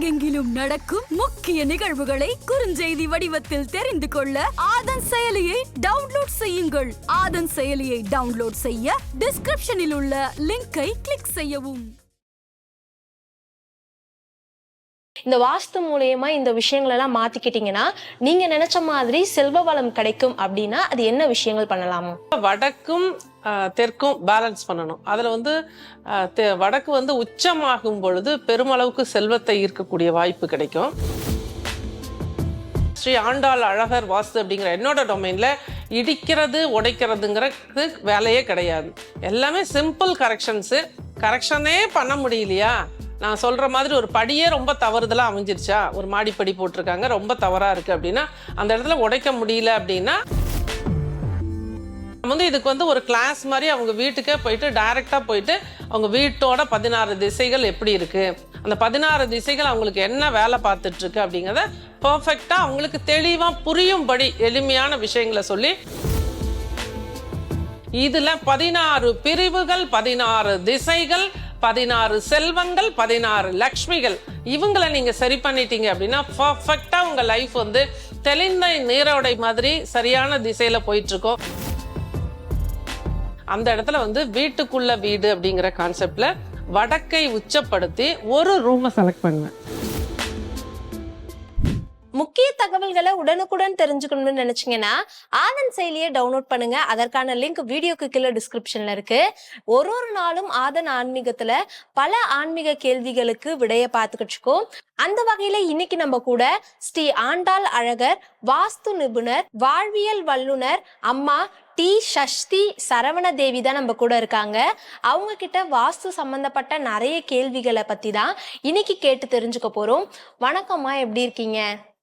உலகெங்கிலும் நடக்கும் முக்கிய நிகழ்வுகளை குறுஞ்செய்தி வடிவத்தில் தெரிந்து கொள்ள ஆதன் செயலியை டவுன்லோட் செய்யுங்கள். ஆதன் செயலியை டவுன்லோட் செய்ய டிஸ்கிரிப்ஷனில் உள்ள லிங்கை கிளிக் செய்யவும். இந்த வாஸ்து மூலமா இந்த விஷயங்கள் எல்லாம் மாத்திக்கிட்டீங்கன்னா நீங்க நினைச்ச மாதிரி செல்வ வளம் கிடைக்கும் அப்படின்னா அது என்ன விஷயங்கள் பண்ணலாமா? வடக்கும் தெற்கும் பேலன்ஸ் பண்ணணும். அதுல வடக்கு உச்சமாகும் பொழுது பெருமளவுக்கு செல்வத்தை ஈர்க்கக்கூடிய வாய்ப்பு கிடைக்கும். ஸ்ரீ ஆண்டாள் அழகர் வாஸ்து அப்படிங்கிற என்னோட டொமைன்ல இடிக்கிறது உடைக்கிறதுங்கிறது வேலையே கிடையாது. எல்லாமே சிம்பிள் கரெக்ஷனே பண்ண முடியலையா, நான் சொல்ற மாதிரி ஒரு படியே ரொம்ப தவறுதலா அமைஞ்சிருச்சா, ஒரு மாடிப்படி போட்டிருக்காங்க ரொம்ப தவறா இருக்கு அப்படின்னா அந்த இடத்துல உடைக்க முடியல அப்படின்னா இதுக்கு ஒரு கிளாஸ் மாதிரி அவங்க வீட்டுக்கே போயிட்டு டைரக்டா போயிட்டு அவங்க வீட்டோட 16 திசைகள் எப்படி இருக்கு, அந்த 16 திசைகள் அவங்களுக்கு என்ன வேலை பார்த்துட்டு இருக்கு அப்படிங்கிறத பர்ஃபெக்டா அவங்களுக்கு தெளிவா புரியும்படி எளிமையான விஷயங்களை சொல்லி இதுல 16 பிரிவுகள், 16 திசைகள், 16 செல்வங்கள், 16 லக்ஷ்மிகள், இவங்களை நீங்க சரி பண்ணிட்டீங்க அப்படின்னா பர்ஃபெக்டா உங்க லைஃப் தெளிந்த நீரோடை மாதிரி சரியான திசையில போயிட்டு இருக்கோம். அந்த இடத்துல வீட்டுக்குள்ள வீடு அப்படிங்கிற கான்செப்ட்ல வடக்கை உச்சப்படுத்தி ஒரு ரூமை செலக்ட் பண்ணுவேன். முக்கிய தகவல்களை உடனுக்குடன் தெரிஞ்சுக்கணும்னு நினைச்சீங்கன்னா ஆதன் செயலியை டவுன்லோட் பண்ணுங்க. அதற்கான லிங்க் வீடியோக்கு கீழே டிஸ்கிரிப்ஷன்ல இருக்கு. ஒரு நாளும் ஆதன் ஆன்மீகத்துல பல ஆன்மீக கேள்விகளுக்கு விடைய பார்த்துக்கிட்டு இருக்கோம். அந்த வகையில இன்னைக்கு நம்ம கூட ஸ்ரீ ஆண்டாள் அழகர் வாஸ்து நிபுணர், வாழ்வியல் வல்லுனர் அம்மா டி சஷ்டி சரவண தேவி தான் நம்ம கூட இருக்காங்க. அவங்க கிட்ட வாஸ்து சம்பந்தப்பட்ட நிறைய கேள்விகளை பத்தி தான் இன்னைக்கு கேட்டு தெரிஞ்சுக்க போறோம். வணக்கம்மா, எப்படி இருக்கீங்க?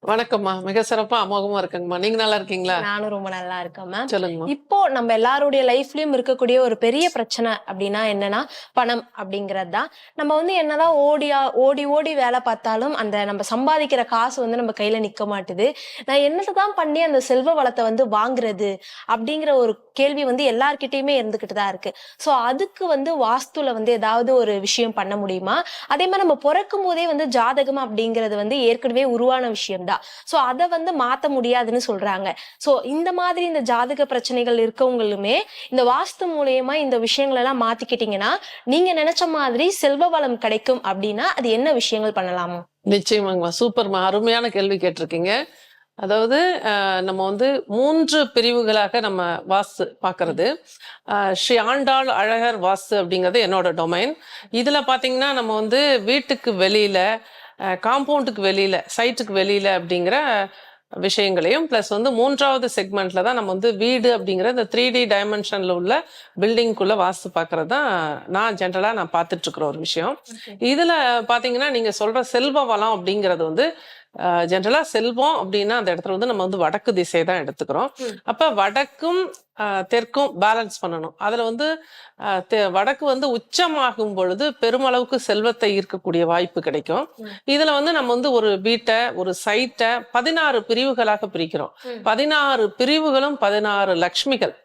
வணக்கம்மா, மிக சிறப்பா அமோகமா இருக்குங்கம்மா. நீங்க நல்லா இருக்கீங்களா? நானும் ரொம்ப நல்லா இருக்கேன் மேம். சொல்லுங்கம்மா. இப்போ நம்ம எல்லாருடைய லைஃப்லயும் இருக்கக்கூடிய ஒரு பெரிய பிரச்சனை அப்படின்னா என்னன்னா பணம் அப்படிங்கிறது தான். நம்ம என்னதான் ஓடி ஓடி வேலை பார்த்தாலும் அந்த நம்ம சம்பாதிக்கிற காசு நம்ம கையில நிக்க மாட்டுது. நான் என்னதான் பண்ணி அந்த செல்வ வளத்தை வாங்குறது அப்படிங்கிற ஒரு கேள்வி எல்லார்கிட்டயுமே இருந்துகிட்டு தான் இருக்கு. சோ அதுக்கு வாஸ்துல ஏதாவது ஒரு விஷயம் பண்ண முடியுமா? அதே மாதிரி நம்ம பிறக்கும் போதே ஜாதகம் அப்படிங்கிறது ஏற்கனவே உருவான விஷயம். சோ அத மாத்த முடியாதுன்னு சொல்றாங்க. சோ இந்த மாதிரி இந்த ஜாதக பிரச்சனைகள் இருக்கவங்களுமே இந்த வாஸ்து மூலமா இந்த விஷயங்கள் எல்லாம் மாத்திக்கிட்டீங்கன்னா நீங்க நினைச்ச மாதிரி செல்வ வளம் கிடைக்கும் அப்படின்னா அது என்ன விஷயங்கள் பண்ணலாமா? நிச்சயமாங்கம்மா, சூப்பர்மா, அருமையான கேள்வி கேட்டிருக்கீங்க. அதாவது நம்ம 3 பிரிவுகளாக நம்ம வாஸ்து பார்க்கறது. ஸ்ரீ ஆண்டாள் அழகர் வாஸ்து அப்படிங்கிறது என்னோட டொமைன். இதுல பாத்தீங்கன்னா நம்ம வீட்டுக்கு வெளியில, காம்பவுண்டுக்கு வெளியில, சைட்டுக்கு வெளியில அப்படிங்கிற விஷயங்களையும் பிளஸ் 3வது செக்மெண்ட்ல தான் நம்ம வீடு அப்படிங்கிற இந்த 3D டைமென்ஷன்ல உள்ள பில்டிங்குள்ள வாஸ்து பார்க்கறது தான் நான் பார்த்துட்டு இருக்கிற ஒரு விஷயம். இதுல பாத்தீங்கன்னா நீங்க சொல்ற செல்வ வளம் அப்படிங்கிறது ஜென்ரலா செல்வம் அப்படின்னா அந்த இடத்துல நம்ம வடக்கு திசை தான் எடுத்துக்கிறோம். அப்ப வடக்கும் தெற்கும் பேலன்ஸ் பண்ணணும். அதுல வடக்கு உச்சமாகும் பொழுது பெருமளவுக்கு செல்வத்தை ஈர்க்கக்கூடிய வாய்ப்பு கிடைக்கும். இதுல நம்ம ஒரு வீட்டை, ஒரு சைட்டை 16 பிரிவுகளாக பிரிக்கிறோம். 16 பிரிவுகளும் 16 லக்ஷ்மிகள்.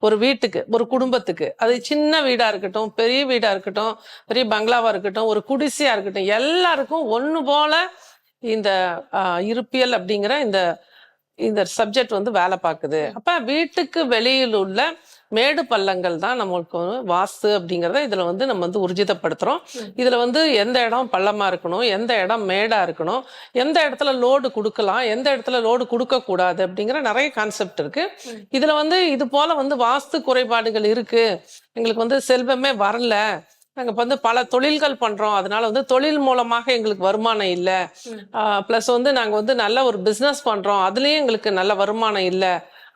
ஒரு வீட்டுக்கு, ஒரு குடும்பத்துக்கு, அது சின்ன வீடா இருக்கட்டும், பெரிய வீடா இருக்கட்டும், பெரிய பங்களாவா இருக்கட்டும், ஒரு குடிசையா இருக்கட்டும், எல்லாருக்கும் ஒண்ணு போல இந்த இருப்பியல் அப்படிங்கிற இந்த சப்ஜெக்ட் வேலை பார்க்குது. அப்ப வீட்டுக்கு வெளியில் உள்ள மேடு பள்ளங்கள் தான் நம்மளுக்கு வாஸ்து அப்படிங்கிறத இதுல நம்ம ஊர்ஜிதப்படுத்துறோம். இதுல எந்த இடம் பள்ளமா இருக்கணும், எந்த இடம் மேடா இருக்கணும், எந்த இடத்துல லோடு கொடுக்கலாம், எந்த இடத்துல லோடு கொடுக்க கூடாது அப்படிங்கிற நிறைய கான்செப்ட் இருக்கு. இதுல இது போல வாஸ்து குறைபாடுகள் இருக்கு, எங்களுக்கு செல்வமே வரல, நாங்க பல தொழில்கள் பண்றோம், அதனால தொழில் மூலமாக எங்களுக்கு வருமானம் இல்ல, பிளஸ் நாங்க நல்ல ஒரு பிசினஸ் பண்றோம், அதுலயும் எங்களுக்கு நல்ல வருமானம் இல்ல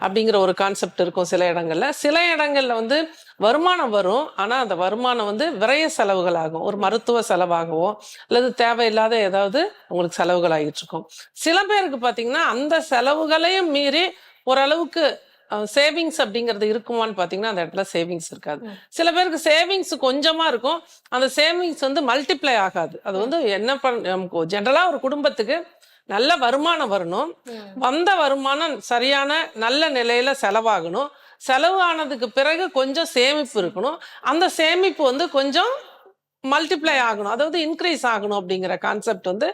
அப்படிங்கிற ஒரு கான்செப்ட் இருக்கும். சில இடங்கள்ல வருமானம் வரும், ஆனா அந்த வருமானம் விரய செலவுகள் ஆகும், ஒரு மருத்துவ செலவாகவோ அல்லது தேவையில்லாத ஏதாவது உங்களுக்கு செலவுகள் ஆகிட்டு இருக்கும். சில பேருக்கு பாத்தீங்கன்னா அந்த செலவுகளையும் மீறி ஓரளவுக்கு சேவிங்ஸ் அப்படிங்கிறது இருக்குமான்னு பாத்தீங்கன்னா அந்த இடத்துல சேவிங்ஸ் இருக்காது. சில பேருக்கு சேவிங்ஸ் கொஞ்சமா இருக்கும், அந்த சேவிங்ஸ் மல்டிப்ளை ஆகாது. அது என்ன நமக்கு ஜென்ரலா ஒரு குடும்பத்துக்கு நல்ல வருமானம் வரணும், வந்த வருமானம் சரியான நல்ல நிலையில செலவாகணும், செலவு ஆனதுக்கு பிறகு கொஞ்சம் சேமிப்பு இருக்கணும், அந்த சேமிப்பு கொஞ்சம் மல்டிப்ளை ஆகணும், அதாவது இன்க்ரீஸ் ஆகணும் அப்படிங்கிற கான்செப்ட் வந்து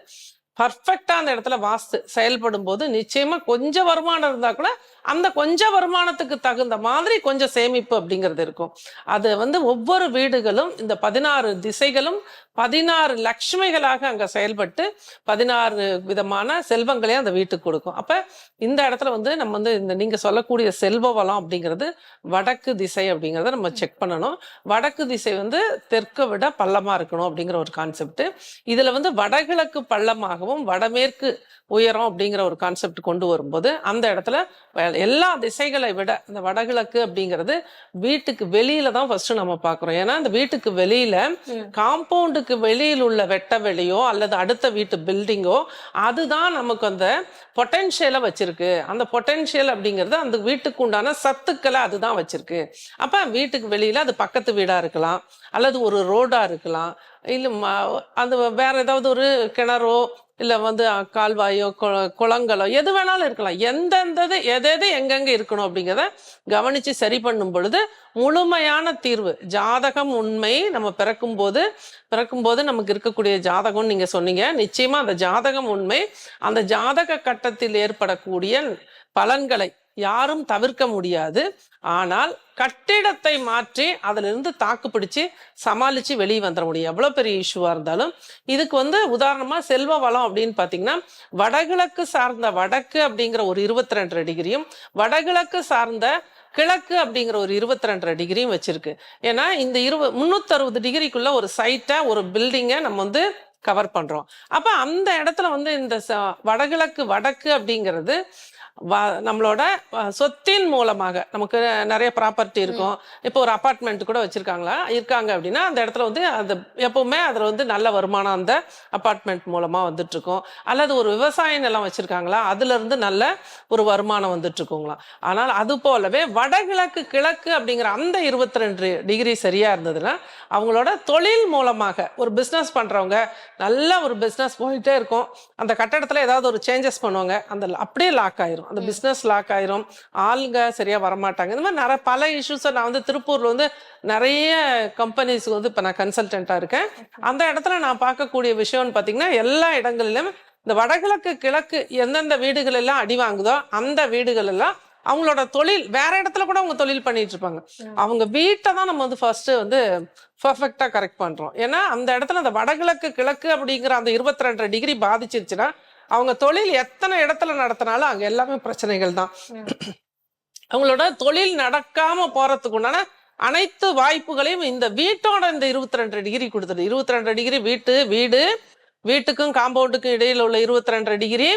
பர்ஃபெக்டா அந்த இடத்துல வாஸ்து செயல்படும் போது நிச்சயமா கொஞ்சம் வருமானம் இருந்தா கூட அந்த கொஞ்சம் வருமானத்துக்கு தகுந்த மாதிரி கொஞ்சம் சேமிப்பு அப்படிங்கிறது இருக்கும். அது வந்து ஒவ்வொரு வீடுகளும் இந்த 16 திசைகளும் 16 லட்சுமிகளாக அங்க செயல்பட்டு 16 விதமான செல்வங்களையும் அந்த வீட்டுக்கு கொடுக்கும். அப்ப இந்த இடத்துல வந்து நம்ம வந்து இந்த நீங்க சொல்லக்கூடிய செல்வ வளம் அப்படிங்கிறது வடக்கு திசை அப்படிங்கிறத நம்ம செக் பண்ணணும். வடக்கு திசை வந்து தெற்கை விட பள்ளமா இருக்கணும் அப்படிங்கிற ஒரு கான்செப்ட். இதுல வந்து வடகிழக்கு பள்ளமாகவும் வடமேற்கு உயரம் அப்படிங்கிற ஒரு கான்செப்ட் கொண்டு வரும்போது அந்த இடத்துல எல்லா திசைகளை விட இந்த வடகிழக்கு அப்படிங்கிறது வீட்டுக்கு வெளியில தான் ஃபர்ஸ்ட் நம்ம பாக்குறோம். ஏன்னா இந்த வீட்டுக்கு வெளியில காம்பவுண்டுக்கு வெளியில் உள்ள வெட்ட வெளியோ அல்லது அடுத்த வீட்டு பில்டிங்கோ அதுதான் நமக்கு அந்த பொட்டென்ஷியலை வச்சிருக்கு. அந்த பொட்டென்ஷியல் அப்படிங்கிறது அந்த வீட்டுக்கு உண்டான சத்துக்களை அதுதான் வச்சிருக்கு. அப்ப வீட்டுக்கு வெளியில அது பக்கத்து வீடா இருக்கலாம், அல்லது ஒரு ரோடா இருக்கலாம், இல்ல அது வேற ஏதாவது ஒரு கிணறோ இல்ல வந்து கால்வாயோ குளங்களோ எது வேணாலும் இருக்கலாம். எந்தெந்தது எது எங்கெங்க இருக்கணும் அப்படிங்கிறத கவனிச்சு சரி பண்ணும் பொழுது முழுமையான தீர்வு. ஜாதகம் உண்மை. நம்ம பிறக்கும் போது நமக்கு இருக்கக்கூடிய ஜாதகம் நீங்க சொன்னீங்க, நிச்சயமா அந்த ஜாதகம் உண்மை. அந்த ஜாதக கட்டத்தில் ஏற்படக்கூடிய பலன்களை யாரும் தவிர்க்க முடியாது. ஆனால் கட்டிடத்தை மாற்றி அதுல இருந்து தாக்கு பிடிச்சு சமாளிச்சு வெளியே வந்துட முடியும், எவ்வளவு பெரிய இஷ்யூவா இருந்தாலும். இதுக்கு வந்து உதாரணமா செல்வ வளம் அப்படின்னு பாத்தீங்கன்னா வடகிழக்கு சார்ந்த வடக்கு அப்படிங்கிற ஒரு 22 டிகிரியும் வடகிழக்கு சார்ந்த கிழக்கு அப்படிங்கிற ஒரு 22 டிகிரியும் வச்சிருக்கு. ஏன்னா இந்த 360 டிகிரிக்குள்ள ஒரு சைட்டை ஒரு பில்டிங்கை நம்ம வந்து கவர் பண்றோம். அப்ப அந்த இடத்துல வந்து இந்த வடகிழக்கு வடக்கு அப்படிங்கிறது நம்மளோட சொத்தின் மூலமாக நமக்கு நிறைய ப்ராப்பர்ட்டி இருக்கும். இப்போ ஒரு அபார்ட்மெண்ட் கூட இருக்காங்க அப்படின்னா அந்த இடத்துல வந்து அது எப்பவுமே அதுல வந்து நல்ல வருமானம் அந்த அபார்ட்மெண்ட் மூலமா வந்துட்டு இருக்கும். அல்லது ஒரு விவசாய நிலம் வச்சிருக்காங்களா, அதுல இருந்து நல்ல ஒரு வருமானம் வந்துட்டு இருக்குங்களா. ஆனால் அது போலவே வடகிழக்கு கிழக்கு அப்படிங்கிற அந்த 22 டிகிரி சரியா இருந்ததுன்னா அவங்களோட தொழில் மூலமாக ஒரு பிஸ்னஸ் பண்றவங்க நல்ல ஒரு பிஸ்னஸ் போயிட்டே இருக்கும். அந்த கட்டடத்துல ஏதாவது ஒரு சேஞ்சஸ் பண்ணுவாங்க, அந்த அப்படியே லாக் ஆயிரும், அந்த பிசினஸ் லாக் ஆயிரும், ஆளுங்க சரியா வரமாட்டாங்க. இந்த மாதிரி நிறைய பல இஷ்யூஸை நான் வந்து திருப்பூர்ல வந்து நிறைய கம்பெனிஸ்க்கு வந்து இப்ப நான் கன்சல்டன்டா இருக்கேன். அந்த இடத்துல நான் பார்க்கக்கூடிய விஷயம்னு பாத்தீங்கன்னா எல்லா இடங்களிலும் இந்த வடகிழக்கு கிழக்கு எந்தெந்த வீடுகள் எல்லாம் அடி வாங்குதோ அந்த வீடுகள் எல்லாம் அவங்களோட தொழில் வேற இடத்துல கூட அவங்க தொழில் பண்ணிட்டு இருப்பாங்க. அவங்க வீட்டை தான் நம்ம வந்து ஃபர்ஸ்ட் வந்து பர்ஃபெக்டா கரெக்ட் பண்றோம். ஏன்னா அந்த இடத்துல அந்த வடகிழக்கு கிழக்கு அப்படிங்கிற அந்த 22 டிகிரி பாதிச்சிருச்சுன்னா அவங்க தொழில் எத்தனை இடத்துல நடத்தினாலும் அங்க எல்லாமே பிரச்சனைகள் தான். அவங்களோட தொழில் நடக்காம போறதுக்கு உண்டான அனைத்து வாய்ப்புகளையும் இந்த வீட்டோட இந்த 22 டிகிரி கொடுத்துரு. 22 டிகிரி வீட்டுக்கும் காம்பவுண்டுக்கும் இடையில உள்ள 22 டிகிரி,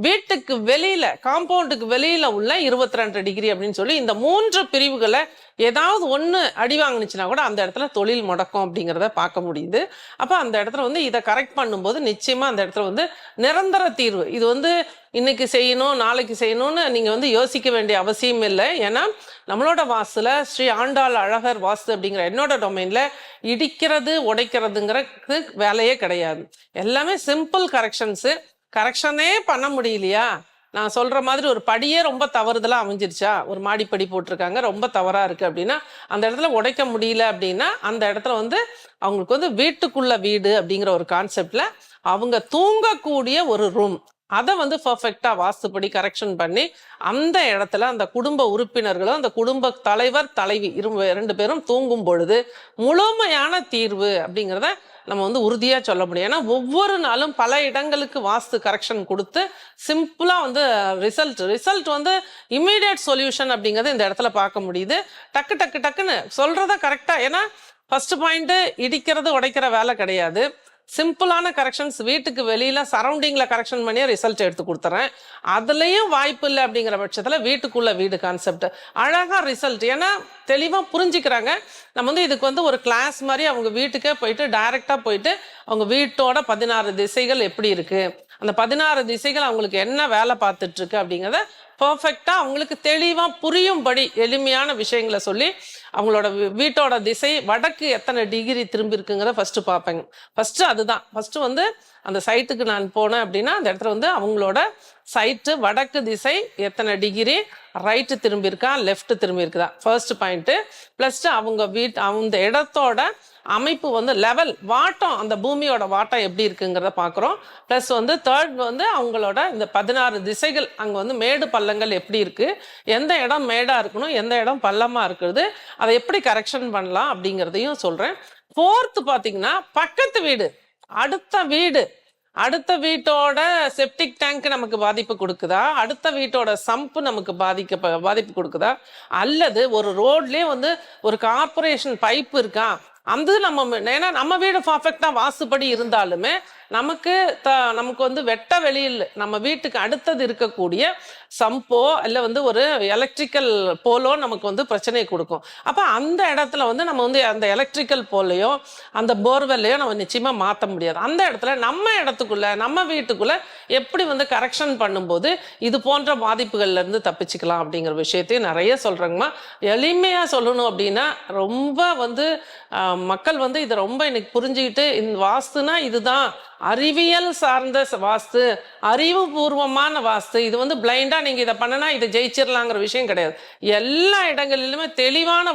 வீட்டுக்கு வெளியில காம்பவுண்டுக்கு வெளியில உள்ள 22 டிகிரி அப்படின்னு சொல்லி இந்த 3 பிரிவுகளை ஏதாவது ஒண்ணு அடி வாங்கினுச்சுன்னா கூட அந்த இடத்துல தொழில் முடக்கம் அப்படிங்கிறத பார்க்க முடியுது. அப்ப அந்த இடத்துல வந்து இதை கரெக்ட் பண்ணும்போது நிச்சயமா அந்த இடத்துல வந்து நிரந்தர தீர்வு. இது வந்து இன்னைக்கு செய்யணும் நாளைக்கு செய்யணும்னு நீங்க வந்து யோசிக்க வேண்டிய அவசியம் இல்லை. ஏன்னா நம்மளோட வாஸ்துல ஸ்ரீ ஆண்டாள் அழகர் வாஸ்து அப்படிங்கிற என்னோட டொமைன்ல இடிக்கிறது உடைக்கிறதுங்கிறது வேலையே கிடையாது. எல்லாமே சிம்பிள் கரெக்ஷனே பண்ண முடியலையா, நான் சொல்ற மாதிரி ஒரு படியே ரொம்ப தவறுதலா அமைஞ்சிருச்சா, ஒரு மாடிப்படி போட்டிருக்காங்க ரொம்ப தவறா இருக்கு அப்படின்னா அந்த இடத்துல உடைக்க முடியல அப்படின்னா அந்த இடத்துல வந்து அவங்களுக்கு வந்து வீட்டுக்குள்ள வீடு அப்படிங்கிற ஒரு கான்செப்ட்ல அவங்க தூங்கக்கூடிய ஒரு ரூம் அதை வந்து பர்ஃபெக்டா வாஸ்துப்படி கரெக்ஷன் பண்ணி அந்த இடத்துல அந்த குடும்ப உறுப்பினர்களும் அந்த குடும்ப தலைவர் தலைவி 2 பேரும் தூங்கும் பொழுது முழுமையான தீர்வு அப்படிங்கிறத நம்ம வந்து உறுதியா சொல்ல முடியும். ஏன்னா ஒவ்வொரு நாளும் பல இடங்களுக்கு வாஸ்து கரெக்ஷன் கொடுத்து சிம்பிளா வந்து ரிசல்ட் வந்து இம்மீடியட் சொல்யூஷன் அப்படிங்கறத இந்த இடத்துல பார்க்க முடியுது. டக்குன்னு சொல்றத கரெக்டா. ஏன்னா ஃபர்ஸ்ட் பாயிண்ட் இடிக்கிறது உடைக்கிற வேலை கிடையாது. சிம்பிளான கரெக்ஷன்ஸ் வீட்டுக்கு வெளியில சரௌண்டிங்ல கரெக்ஷன் பண்ணியே ரிசல்ட் எடுத்து கொடுத்துறேன். அதுலயும் வாய்ப்பு இல்லை அப்படிங்கிற பட்சத்துல வீட்டுக்குள்ள வீடு கான்செப்ட் அழகா ரிசல்ட். ஏன்னா தெளிவா புரிஞ்சுக்கிறாங்க. நம்ம வந்து இதுக்கு வந்து ஒரு கிளாஸ் மாதிரி அவங்க வீட்டுக்கே போயிட்டு டைரக்டா போயிட்டு அவங்க வீட்டோட 16 திசைகள் எப்படி இருக்கு, அந்த 16 திசைகள் அவங்களுக்கு என்ன வேலை பார்த்துட்டு இருக்கு அப்படிங்கிறத பர்ஃபெக்டா அவங்களுக்கு தெளிவா புரியும்படி எளிமையான விஷயங்களை சொல்லி அவங்களோட வீட்டோட திசை வடக்கு எத்தனை டிகிரி திரும்பி இருக்குங்கிறத ஃபர்ஸ்ட் பார்ப்பேங்க. அதுதான் ஃபர்ஸ்ட் வந்து அந்த சைட்டுக்கு நான் போனேன் அப்படின்னா அந்த இடத்துல வந்து அவங்களோட சைட்டு வடக்கு திசை எத்தனை டிகிரி, ரைட்டு திரும்பி இருக்கா லெஃப்ட் திரும்பி இருக்குதா, ஃபர்ஸ்ட் பாயிண்ட். பிளஸ் அவங்க அந்த இடத்தோட அமைப்பு வந்து லெவல் வாட்டம், அந்த பூமியோட வாட்டம் எப்படி இருக்குங்கிறத பார்க்குறோம். ப்ளஸ் வந்து தேர்ட் வந்து அவங்களோட இந்த 16 திசைகள், அங்கே வந்து மேடு பள்ளங்கள் எப்படி இருக்குது, எந்த இடம் மேடாக இருக்கணும், எந்த இடம் பள்ளமாக இருக்குது, அதை எப்படி கரெக்ஷன் பண்ணலாம் அப்படிங்கிறதையும் சொல்கிறேன். ஃபோர்த்து பார்த்தீங்கன்னா பக்கத்து வீடு, அடுத்த வீட்டோட செப்டிக் டேங்க் நமக்கு பாதிப்பு கொடுக்குதா, அடுத்த வீட்டோட சம்பு நமக்கு பாதிப்பு கொடுக்குதா, அல்லது ஒரு ரோட்லேயே வந்து ஒரு கார்பரேஷன் பைப் இருக்கா, அந்த ஏன்னா நம்ம வீடு பர்ஃபெக்டா வாசுபடி இருந்தாலுமே நமக்கு வந்து வெட்ட வெளியில் நம்ம வீட்டுக்கு அடுத்தது இருக்கக்கூடிய சம்போ இல்லை வந்து ஒரு எலக்ட்ரிக்கல் போலோ நமக்கு வந்து பிரச்சனையை கொடுக்கும். அப்போ அந்த இடத்துல வந்து நம்ம வந்து அந்த எலக்ட்ரிக்கல் போலையோ அந்த போர்வெல்லையோ நம்ம நிச்சயமா மாற்ற முடியாது. அந்த இடத்துல நம்ம இடத்துக்குள்ள நம்ம வீட்டுக்குள்ள எப்படி வந்து கரெக்ஷன் பண்ணும்போது இது போன்ற பாதிப்புகள்ல இருந்து தப்பிச்சுக்கலாம் அப்படிங்கிற விஷயத்தையும் நிறைய சொல்றாங்கம்மா. எளிமையா சொல்லணும் அப்படின்னா ரொம்ப வந்து மக்கள் வந்து இதை ரொம்ப எனக்கு புரிஞ்சுக்கிட்டு இந்த வாஸ்துனா இதுதான் அறிவியல் சார்ந்த வாஸ்து, அறிவுபூர்வமான வாஸ்து, இது வந்து பிளைண்டா நீங்க இதை பண்ணனா இதை ஜெயிச்சிடலாங்கிற விஷயம் கிடையாது. எல்லா இடங்களிலுமே தெளிவான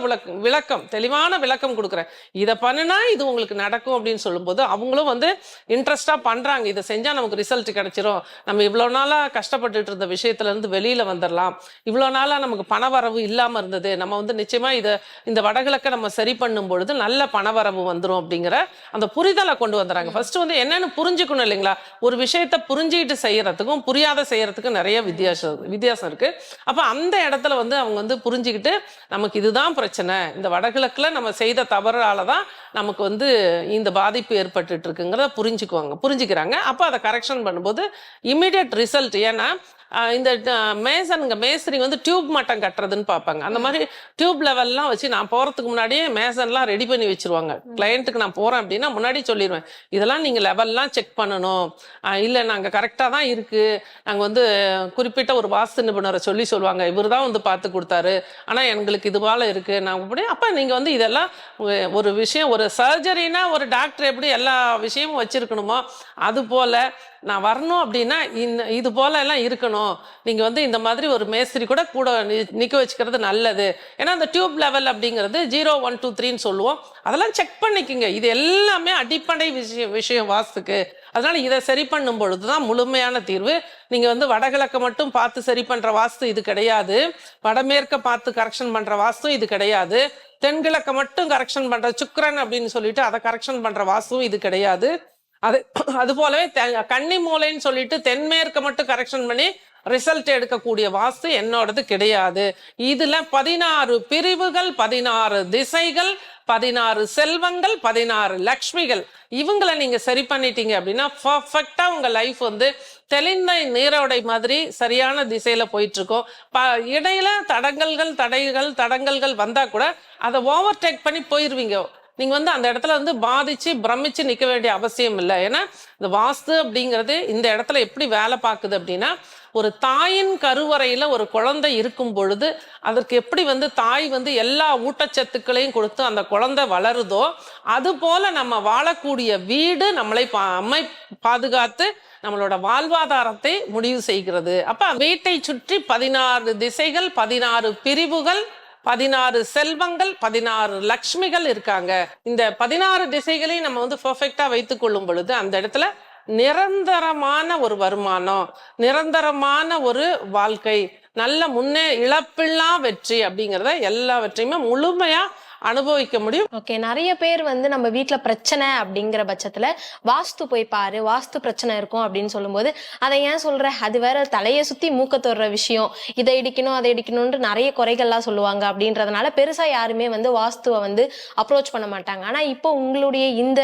விளக்கம் கொடுக்குறேன். இதை பண்ணுனா இது உங்களுக்கு நடக்கும் அப்படின்னு சொல்லும்போது அவங்களும் வந்து இன்ட்ரெஸ்டா பண்றாங்க. இதை செஞ்சா நமக்கு ரிசல்ட் கிடைச்சிரும், நம்ம இவ்வளவு நாளா கஷ்டப்பட்டுட்டு இருந்த விஷயத்துல இருந்து வெளியில வந்துடலாம், இவ்வளவு நாளா நமக்கு பணவரவு இல்லாம இருந்தது, நம்ம வந்து நிச்சயமா இந்த வடகிழக்க நம்ம சரி பண்ணும் பொழுது நல்ல பணவரவு வந்துடும் அப்படிங்கிற அந்த புரிதலை கொண்டு வந்துறாங்க. ஃபர்ஸ்ட் வந்து என்னன்னு புரிஞ்சுக்கணும் இல்லைங்களா. ஒரு விஷயத்த புரிஞ்சுக்கிட்டு செய்யறதுக்கும் புரியாத செய்யறதுக்கும் நிறைய வித்தியாசம் இருக்கு. அப்ப அந்த இடத்துல வந்து அவங்க வந்து புரிஞ்சுக்கிட்டு நமக்கு இதுதான் பிரச்சனை, இந்த வடகிழக்குல நம்ம செய்த தவறாலதான் நமக்கு வந்து இந்த பாதிப்பு ஏற்பட்டு இருக்குங்கிறத புரிஞ்சுக்கிறாங்க. அப்ப அதை கரெக்ஷன் பண்ணும்போது இமிடியட் ரிசல்ட். ஏன்னா இந்த மேசரி வந்து டியூப் மட்டம் கட்டுறதுன்னு பார்ப்பாங்க. அந்த மாதிரி டியூப் லெவல்லாம் வச்சு நான் போறதுக்கு முன்னாடியே மேசன்லாம் ரெடி பண்ணி வச்சிருவாங்க. கிளையண்ட்டுக்கு நான் போறேன் அப்படின்னா முன்னாடி சொல்லிடுவேன், இதெல்லாம் நீங்க லெவல்லாம் செக் பண்ணணும், இல்லை நாங்க கரெக்டா தான் இருக்கு, நாங்க வந்து குறிப்பிட்ட ஒரு வாஸ்து நிபுணரை சொல்லுவாங்க, இவர் தான் வந்து பார்த்து கொடுத்தாரு, ஆனா எங்களுக்கு இது போல இருக்கு நான் அப்படி. அப்ப நீங்க வந்து இதெல்லாம் ஒரு விஷயம், ஒரு சர்ஜரினா ஒரு டாக்டர் எப்படி எல்லா விஷயமும் வச்சிருக்கணுமோ அது போல நான் வரணும் அப்படின்னா இது போல எல்லாம் இருக்கணும், நீங்க வந்து இந்த மாதிரி ஒரு மேஸ்திரி கூட நிக்க வச்சுக்கிறது நல்லது. ஏன்னா அந்த டியூப் லெவல் அப்படிங்கிறது 0 1 2 3 சொல்லுவோம், அதெல்லாம் செக் பண்ணிக்கங்க. இது எல்லாமே அடிப்படை விஷயம் வாஸ்துக்கு. அதனால இதை சரி பண்ணும் பொழுதுதான் முழுமையான தீர்வு. நீங்க வந்து வடகிழக்க மட்டும் பார்த்து சரி பண்ற வாஸ்து இது கிடையாது, வடமேற்க பார்த்து கரெக்ஷன் பண்ற வாஸ்து இது கிடையாது, தென்கிழக்க மட்டும் கரெக்ஷன் பண்ற சுக்கிரன் அப்படின்னு சொல்லிட்டு அதை கரெக்ஷன் பண்ற வாஸ்துவும் இது கிடையாது. அது போலவே கன்னி மூலைன்னு சொல்லிட்டு தென்மேற்க மட்டும் கரெக்ஷன் பண்ணி ரிசல்ட் எடுக்கக்கூடிய வாஸ்து என்னோடது கிடையாது. இதுல 16 பிரிவுகள், 16 திசைகள், 16 செல்வங்கள், 16 லக்ஷ்மிகள், இவங்களை நீங்க சரி பண்ணிட்டீங்க அப்படின்னா பர்ஃபெக்டா உங்க லைஃப் வந்து தெளிந்த நீரோடை மாதிரி சரியான திசையில போயிட்டு இருக்கோம். இடையில தடங்கல்கள் வந்தா கூட அதை ஓவர்டேக் பண்ணி போயிருவீங்க. நீங்க வந்து அந்த இடத்துல வந்து பாதிச்சு பிரமிச்சு நிக்க வேண்டிய அவசியம் இல்லை. ஏன்னா இந்த வாஸ்து அப்படிங்கிறது இந்த இடத்துல எப்படி வேலை பார்க்குது அப்படின்னா, ஒரு தாயின் கருவறையில ஒரு குழந்தை இருக்கும் பொழுது அதற்கு எப்படி வந்து தாய் வந்து எல்லா ஊட்டச்சத்துக்களையும் கொடுத்து அந்த குழந்தை வளருதோ அது போல நம்ம வாழக்கூடிய வீடு நம்மளை பாதுகாத்து நம்மளோட வாழ்வாதாரத்தை முடிவு செய்கிறது. அப்ப வீட்டை சுற்றி 16 திசைகள், 16 பிரிவுகள், 16 செல்வங்கள், 16 லக்ஷ்மிகள் இருக்காங்க. இந்த 16 திசைகளையும் நம்ம வந்து பெர்ஃபெக்டா வைத்துக் கொள்ளும் பொழுது அந்த இடத்துல நிரந்தரமான ஒரு வருமானம், நிரந்தரமான ஒரு வாழ்க்கை, நல்ல இழப்பில்லா வெற்றி அப்படிங்கிறத எல்லாவற்றையுமே முழுமையா அனுபவிக்க முடியும். ஓகே, நிறைய பேர் வந்து நம்ம வீட்டுல பிரச்சனை அப்படிங்கிற பட்சத்துல வாஸ்து போய் பாரு, வாஸ்து பிரச்சனை இருக்கும் அப்படின்னு சொல்லும்போது அதை ஏன் சொல்ற, அது வேற தலையை சுத்தி மூக்க தொடுற விஷயம், இதை இடிக்கணும் அதை இடிக்கணும்னு நிறைய குறைகள்லாம் சொல்லுவாங்க அப்படின்றதுனால பெருசா யாருமே வந்து வாஸ்துவை வந்து அப்ரோச் பண்ண மாட்டாங்க. ஆனா இப்போ உங்களுடைய இந்த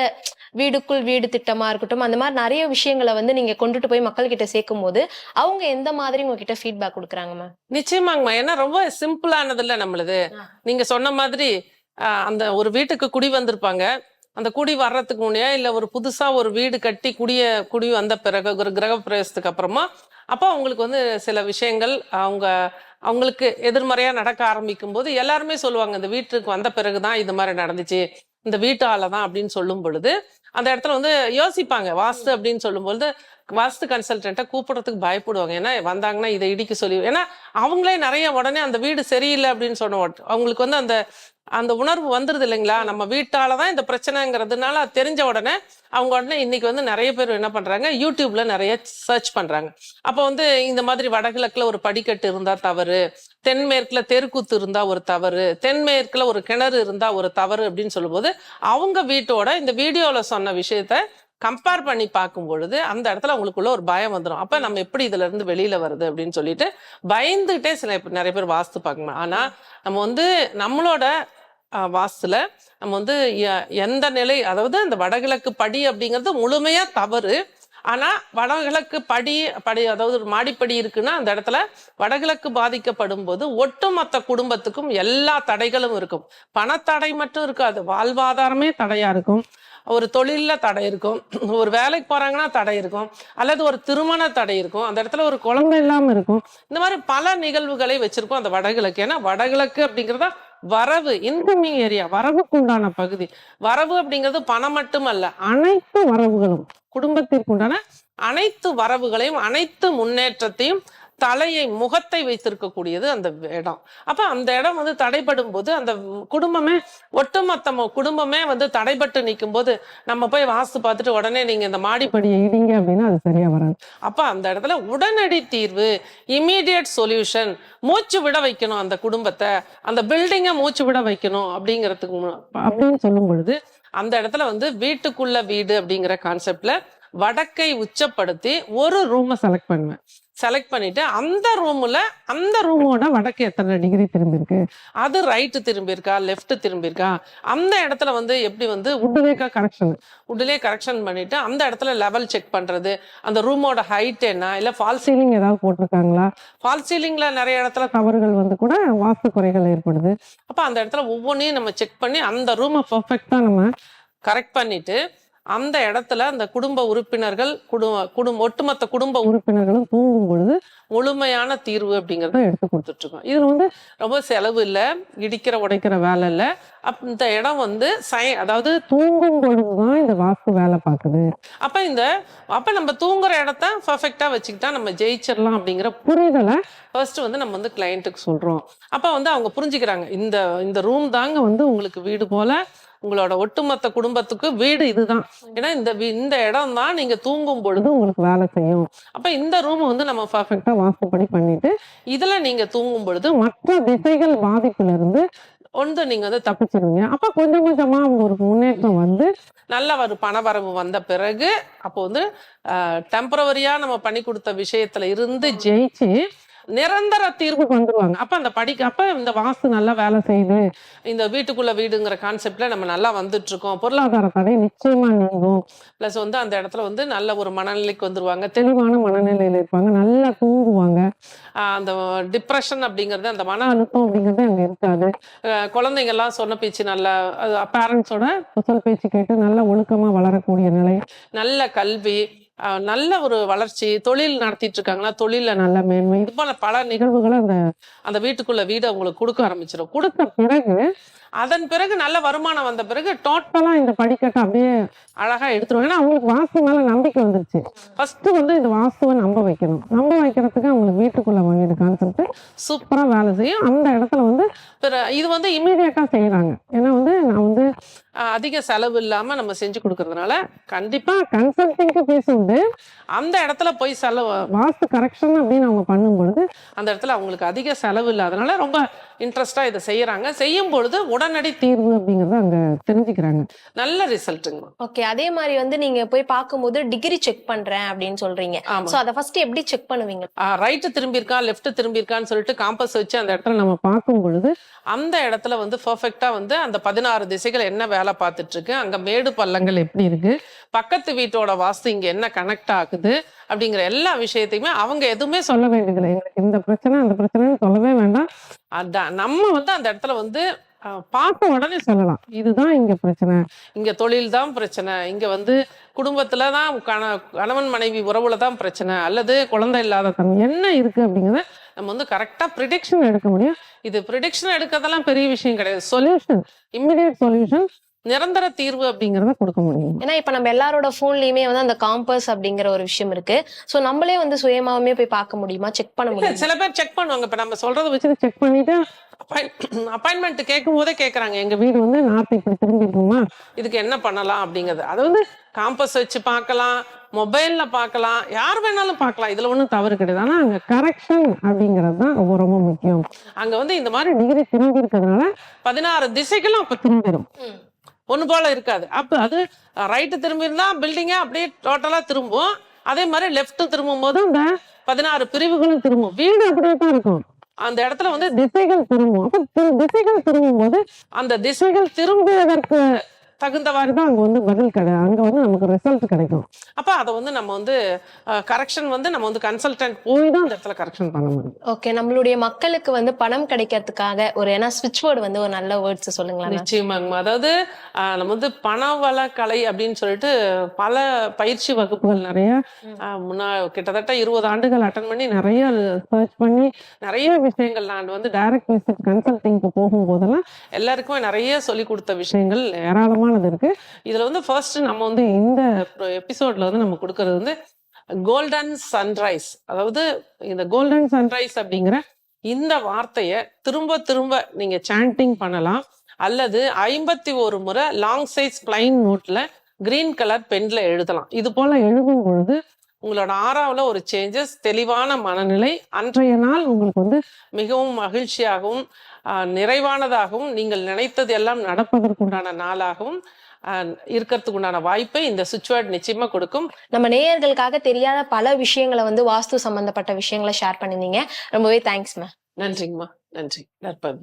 வீடுக்குள் வீடு திட்டமா இருக்கட்டும், அந்த மாதிரி நிறைய விஷயங்களை வந்து நீங்க கொண்டுட்டு போய் மக்கள் கிட்ட சேர்க்கும் போது அவங்க எந்த மாதிரி உங்ககிட்ட ஃபீட்பேக் கொடுக்குறாங்கம்மா? நிச்சயமாங்கம்மா, ஏன்னா ரொம்ப சிம்பிளானது இல்ல நம்மளுது. நீங்க சொன்ன மாதிரி அந்த ஒரு வீட்டுக்கு குடி வந்திருப்பாங்க, அந்த குடி வர்றதுக்கு முன்னே இல்லை ஒரு புதுசா ஒரு வீடு கட்டி குடி வந்த பிறகு ஒரு கிரக பிரவேசத்துக்கு அப்புறமா அப்போ அவங்களுக்கு வந்து சில விஷயங்கள் அவங்களுக்கு எதிர்மறையா நடக்க ஆரம்பிக்கும் போது எல்லாருமே சொல்லுவாங்க, இந்த வீட்டுக்கு வந்த பிறகுதான் இது மாதிரி நடந்துச்சு, இந்த வீட்டால தான் அப்படின்னு சொல்லும் பொழுது அந்த இடத்துல வந்து யோசிப்பாங்க. வாஸ்து அப்படின்னு சொல்லும் பொழுது வாஸ்து கன்சல்டன்ட்டை கூப்பிடுறதுக்கு பயப்படுவாங்க. ஏன்னா வந்தாங்கன்னா இதை இடிக்க சொல்லி, ஏன்னா அவங்களே நிறைய உடனே அந்த வீடு சரியில்லை அப்படின்னு சொன்ன அவங்களுக்கு வந்து அந்த அந்த உணர்வு வந்துருது இல்லைங்களா, நம்ம வீட்டாலதான் இந்த பிரச்சனைங்கிறதுனால அது தெரிஞ்ச உடனே அவங்க உடனே இன்னைக்கு வந்து நிறைய பேர் என்ன பண்றாங்க, யூடியூப்ல நிறைய சர்ச் பண்றாங்க. அப்போ வந்து இந்த மாதிரி வடகிழக்குல ஒரு படிக்கட்டு இருந்தா தவறு, தென்மேற்குல தெருக்கூத்து இருந்தா ஒரு தவறு, தென்மேற்குல ஒரு கிணறு இருந்தா ஒரு தவறு அப்படின்னு சொல்லும்போது அவங்க வீட்டோட இந்த வீடியோல சொன்ன விஷயத்த கம்பேர் பண்ணி பார்க்கும் பொழுது அந்த இடத்துல அவங்களுக்குள்ள ஒரு பயம் வந்துடும். அப்ப நம்ம எப்படி இதுல இருந்து வெளியில வருது அப்படின்னு சொல்லிட்டு பயந்துகிட்டே நிறைய பேர் வாஸ்து பார்க்கணும். ஆனா நம்ம வந்து நம்மளோட வாஸ்துல நம்ம வந்து எந்த நிலை, அதாவது அந்த வடகிழக்கு படி அப்படிங்கிறது முழுமையா தவறு. ஆனா வடகிழக்கு படி அதாவது ஒரு மாடிப்படி இருக்குன்னா அந்த இடத்துல வடகிழக்கு பாதிக்கப்படும் போது ஒட்டுமொத்த குடும்பத்துக்கும் எல்லா தடைகளும் இருக்கும். பணத்தடை மட்டும் இருக்காது, வாழ்வாதாரமே தடையா இருக்கும், ஒரு தொழில்ல தடை இருக்கும், ஒரு வேலைக்கு போறாங்கன்னா தடை இருக்கும், அல்லது ஒரு திருமண தடை இருக்கும், அந்த இடத்துல ஒரு குழந்தை இல்லாம இருக்கும். இந்த மாதிரி பல நிகழ்வுகளை வச்சிருக்கோம் அந்த வடகிழக்கு. ஏன்னா வடகிழக்கு அப்படிங்கிறதா வரவு, இன்கமிங் ஏரியா, வரவுக்கு உண்டான பகுதி. வரவு அப்படிங்கிறது பணம் மட்டுமல்ல, அனைத்து வரவுகளும், குடும்பத்திற்கு உண்டான அனைத்து வரவுகளையும் அனைத்து முன்னேற்றத்தையும் தலையை முகத்தை வைத்திருக்கக்கூடியது அந்த இடம். அப்ப அந்த இடம் வந்து தடைபடும் போது அந்த குடும்பமே ஒட்டுமொத்த குடும்பமே வந்து தடைபட்டு நிற்கும் போது நம்ம போய் வாஸ்து பார்த்துட்டு உடனே நீங்க இந்த மாடிப்படியை இடிங்க அப்படின்னா அது சரியா வராது. அப்ப அந்த இடத்துல உடனடி தீர்வு, இம்மீடியட் சொல்யூஷன், மூச்சு விட வைக்கணும் அந்த குடும்பத்தை, அந்த பில்டிங்கை மூச்சு விட வைக்கணும் அப்படிங்கிறதுக்கு அப்படின்னு சொல்லும் பொழுது அந்த இடத்துல வந்து வீட்டுக்குள்ள வீடு அப்படிங்கிற கான்செப்ட்ல வடக்கை உச்சப்படுத்தி ஒரு ரூமை செலக்ட் பண்ணுவேன். செலக்ட் பண்ணிட்டு அந்த ரூமோட வடக்கு எத்தனை டிகிரி திரும்பிருக்கு, அது ரைட்டு திரும்பியிருக்கா லெஃப்ட் திரும்பியிருக்கா, அந்த இடத்துல வந்து எப்படி வந்து உட்லே கரெக்ஷன் பண்ணிட்டு அந்த இடத்துல லெவல் செக் பண்றது, அந்த ரூமோட ஹைட் என்ன, இல்ல ஃபால் சீலிங் ஏதாவது போட்டிருக்காங்களா, ஃபால் சீலிங்ல நிறைய இடத்துல தவறுகள் வந்து கூட வாஸ்து குறைகள் ஏற்படுது. அப்ப அந்த இடத்துல ஒவ்வொன்றையும் நம்ம செக் பண்ணி அந்த ரூமை பர்ஃபெக்டா நம்ம கரெக்ட் பண்ணிட்டு அந்த இடத்துல அந்த குடும்ப உறுப்பினர்கள் ஒட்டுமொத்த குடும்ப உறுப்பினர்களும் தூங்கும் பொழுது முழுமையான தீர்வு அப்படிங்கறத எடுத்து கொடுத்துட்டு இருக்கோம். இதுல வந்து ரொம்ப செலவு இல்லை, இடிக்கிற உடைக்கிற வேலை இல்லை. இந்த இடம் வந்து அதாவது தூங்கும் பொழுதுதான் இந்த வாஸ்து வேலை பார்க்குது. அப்ப நம்ம தூங்குற இடத்த பர்ஃபெக்டா வச்சுக்கிட்டா நம்ம ஜெயிச்சிடலாம் அப்படிங்கிற புரிதலை ஃபர்ஸ்ட் வந்து நம்ம வந்து கிளையண்ட்டுக்கு சொல்றோம். அப்ப வந்து அவங்க புரிஞ்சுக்கிறாங்க, இந்த ரூம் தாங்க வந்து உங்களுக்கு வீடு போல, உங்களோட ஒட்டுமொத்த குடும்பத்துக்கு வீடு இதுதான். ஏன்னா இந்த இடம் தான் நீங்க தூங்கும் பொழுது உங்களுக்கு வேலை செய்யும். அப்ப இந்த ரூம் வந்து நம்ம பர்ஃபெக்டா வாஸ்துப்படி பண்ணிட்டு இதுல நீங்க தூங்கும் பொழுது மற்ற திசைகள் பாதிப்புல இருந்து நீங்க வந்து தப்பிச்சிருவீங்க. அப்ப கொஞ்சம் கொஞ்சமா ஒரு முன்னேற்றம் வந்து நல்ல ஒரு பணவரவு வந்த பிறகு அப்போ வந்து டெம்பரவரியா நம்ம பண்ணி கொடுத்த விஷயத்துல இருந்து ஜெயிச்சு நிரந்தர தீர்வுக்கு வந்துருவாங்க. அப்ப இந்த வாஸ்து நல்லா வேலை செய்யுது, இந்த வீட்டுக்குள்ள வீடுங்கிற கான்செப்ட்ல நம்ம நல்லா வந்துட்டு இருக்கோம், பொருளாதார தடை நிச்சயமா நீங்கும். பிளஸ் வந்து அந்த இடத்துல வந்து நல்ல ஒரு மனநிலைக்கு வந்துருவாங்க, தெளிவான மனநிலையில இருப்பாங்க, நல்லா தூங்குவாங்க. அந்த டிப்ரெஷன் அப்படிங்கிறது, அந்த மன அழுத்தம் அப்படிங்கிறது அங்க இருக்காது. குழந்தைங்க எல்லாம் சொன்ன பேச்சு நல்லா, பேரண்ட்ஸோட சொல் பேச்சு கேட்டு நல்ல ஒழுக்கமா வளரக்கூடிய நிலை, நல்ல கல்வி, நல்ல ஒரு வளர்ச்சி, தொழில் நடத்திட்டு இருக்காங்கன்னா தொழில நல்ல மேன்மை, இது போல பல நிகழ்வுகளை அந்த வீட்டுக்குள்ள வீடு அவங்களுக்கு கொடுக்க ஆரம்பிச்சிடும். கொடுத்த பிறகு அதன் பிறகு நல்ல வருமானம் வந்த பிறகு டோட்டலா இந்த படிக்கட்டை அப்படியே அழகா எடுத்துருவாங்க. ஏன்னா அவங்களுக்கு வாஸ்து மேல நம்பிக்கை வந்துருச்சு. ஃபர்ஸ்ட் வந்து இந்த வாஸ்துவை நம்ப வைக்கிறதுக்கு அவங்களுக்கு வீட்டுக்குள்ள வீடு கான்செப்ட் சூப்பரா வேலை செய்யும். அந்த இடத்துல வந்து இது வந்து இமீடியட்டா செய்யறாங்க. ஏன்னா வந்து நான் வந்து அதிக செலவு இல்லாம நம்ம செஞ்சு கொடுக்கறதுனால கண்டிப்பா கன்சல்டிங்க்கு ஃபீஸ் உண்டு. அந்த இடத்துல போய் செலவு வாஸ்து கரெக்ஷன் அப்படின்னு அவங்க பண்ணும்பொழுது அந்த இடத்துல அவங்களுக்கு அதிக செலவு இல்லாதனால ரொம்ப இன்ட்ரெஸ்டா இதை செய்யறாங்க. செய்யும் பொழுது உடனடி தீர்வு அப்படிங்கறத அங்க தெரிஞ்சுக்கிறாங்க. நல்ல ரிசல்ட்டுங்க. ஓகே, அதே மாதிரி வந்து நீங்க போய் பார்க்கும்போது டிகிரி செக் பண்றேன் அப்படின்னு சொல்றீங்க. சோ அத ஃபர்ஸ்ட் எப்படி செக் பண்ணுவீங்க? ரைட் திரும்பியிருக்கா லெஃப்ட் திரும்பியிருக்கான்னு சொல்லிட்டு காம்பஸ் வச்சு அந்த இடத்துல நம்ம பார்க்கும் பொழுது அந்த இடத்துல வந்து பெர்ஃபெக்ட்டா வந்து அந்த 16 திசைகள் என்ன வேலை பார்த்துட்டு இருக்கு, அங்க மேடு பள்ளங்கள் எப்படி இருக்கு, பக்கத்து வீட்டோட வாஸ்து இங்க என்ன கனெக்ட் ஆகுது அப்படிங்கிற எல்லா விஷயத்தையுமே அவங்க எதுவுமே சொல்ல வேண்டியதில்லை. எங்களுக்கு இந்த பிரச்சனை அந்த பிரச்சனைன்னு சொல்லவே வேண்டாம். அதான் நம்ம வந்து அந்த இடத்துல வந்து பார்த்த உடனே சொல்லலாம், இதுதான் இங்க பிரச்சனை, இங்க தொழில் தான் பிரச்சனை, இங்க வந்து குடும்பத்துலதான் கணவன் மனைவி உறவுல தான் பிரச்சனை, அல்லது குழந்தை இல்லாத தன்மை என்ன இருக்கு அப்படிங்கிறத நம்ம வந்து கரெக்டா ப்ரிடிக்ஷன் எடுக்க முடியும். இது ப்ரிடிக்ஷன் எடுக்கிறதெல்லாம் பெரிய விஷயம் கிடையாது. சொல்யூஷன், இம்மிடியட் சொல்யூஷன் நிரந்தர தீர்வு அப்படிங்கறத கொடுக்க முடியும். ஏன்னா இப்ப நம்ம எல்லாரோட போன்லயுமே வந்து அந்த காம்பஸ் அப்படிங்கிற ஒரு விஷயம் இருக்கு. சோ நம்மளே வந்து சுயமாவே போய் பார்க்க முடியுமா, செக் பண்ண முடியும்? சில பேர் செக் பண்ணுவாங்க. இப்ப நம்ம சொல்றதை வச்சு செக் பண்ணிட்டு அப்பாயின்மெண்ட் கேட்கும் போதே கேக்குறாங்க, எங்க வீடு வந்து நார்த் இப்படி திரும்பிருக்குமா, இதுக்கு என்ன பண்ணலாம் அப்படிங்கிறது. அது வந்து காம்பஸ் வச்சு பார்க்கலாம், மொபைல்ல பார்க்கலாம், யார் வேணாலும் பார்க்கலாம், இதுல ஒண்ணும் தவறு கிடையாது. ஆனா அங்க கரெக்ஷன் அப்படிங்கிறது தான் ரொம்ப ரொம்ப முக்கியம். அங்க வந்து இந்த மாதிரி டிகிரி திரும்பி இருக்கிறதுனால 16 திசைகளும் அப்ப திரும்பிடும், ஒண்ணு போல இருக்காது. அப்ப அது ரைட்டு திரும்பி இருந்தா பில்டிங்க அப்படியே டோட்டலா திரும்பும். அதே மாதிரி லெப்ட் திரும்பும் போது அந்த 16 பிரிவுகளும் திரும்பும். வீடு அப்படியே தான் இருக்கும். அந்த இடத்துல வந்து திசைகள் திரும்பும். அப்ப திசைகள் திரும்பும் போது அந்த திசைகள் திரும்புவதற்கு தகுந்தவாறு தான் அங்க வந்து பதில் கிடையாது, அங்க வந்து நமக்கு ரிசல்ட் கிடைக்கும். அப்ப அதை வந்து நம்ம வந்து கரெக்ஷன் வந்து நம்ம வந்து கன்சல்டன்ட் போய் தான் அந்த இடத்துல கரெக்ஷன் பண்ண முடியும். ஓகே, நம்மளுடைய மக்களுக்கு வந்து பணம் கிடைக்கிறதுக்காக ஒரு ஏன்னா ஸ்விட்ச் வேர்டு வந்து ஒரு நல்ல வேர்ட்ஸ் சொல்லுங்களா? நிச்சயமாங்க. அதாவது நம்ம வந்து பணவள கலை அப்படின்னு சொல்லிட்டு பல பயிற்சி வகுப்புகள் நிறைய கிட்டத்தட்ட 20 ஆண்டுகள் அட்டன் பண்ணி நிறைய சர்ச் பண்ணி நிறைய விஷயங்கள் நான் வந்து டைரக்ட் விசிட் கன்சல்டிங்க்கு போகும்போதெல்லாம் எல்லாருக்குமே நிறைய சொல்லி கொடுத்த விஷயங்கள் ஏராளமானது இருக்கு. இதுல வந்து ஃபர்ஸ்ட் நம்ம வந்து இந்த எபிசோட்ல வந்து நம்ம கொடுக்கறது வந்து கோல்டன் சன்ரைஸ். அதாவது இந்த கோல்டன் சன்ரைஸ் அப்படிங்கிற இந்த வார்த்தைய திரும்ப திரும்ப நீங்க சாண்டிங் பண்ணலாம், அல்லது 51 முறை லாங் சைஸ் பிளைன் நோட்ல கிரீன் கலர் பென்ல எழுதலாம். இது போல எழுதும் பொழுது உங்களோட ஆறாவில் ஒரு சேஞ்சஸ், தெளிவான மனநிலை, அன்றைய நாள் உங்களுக்கு வந்து மிகவும் மகிழ்ச்சியாகவும் நிறைவானதாகவும் நீங்கள் நினைத்தது எல்லாம் நடப்பதற்குண்டான நாளாகவும் இருக்கிறதுக்கு உண்டான வாய்ப்பை இந்த சுவிட்ச் வேர்ட் நிச்சயமா கொடுக்கும். நம்ம நேயர்களுக்காக தெரியாத பல விஷயங்களை வந்து வாஸ்து சம்பந்தப்பட்ட விஷயங்களை ஷேர் பண்ணிருந்தீங்க. ரொம்பவே தேங்க்ஸ்மா. நன்றிங்கம்மா. நன்றி. நற்பவி.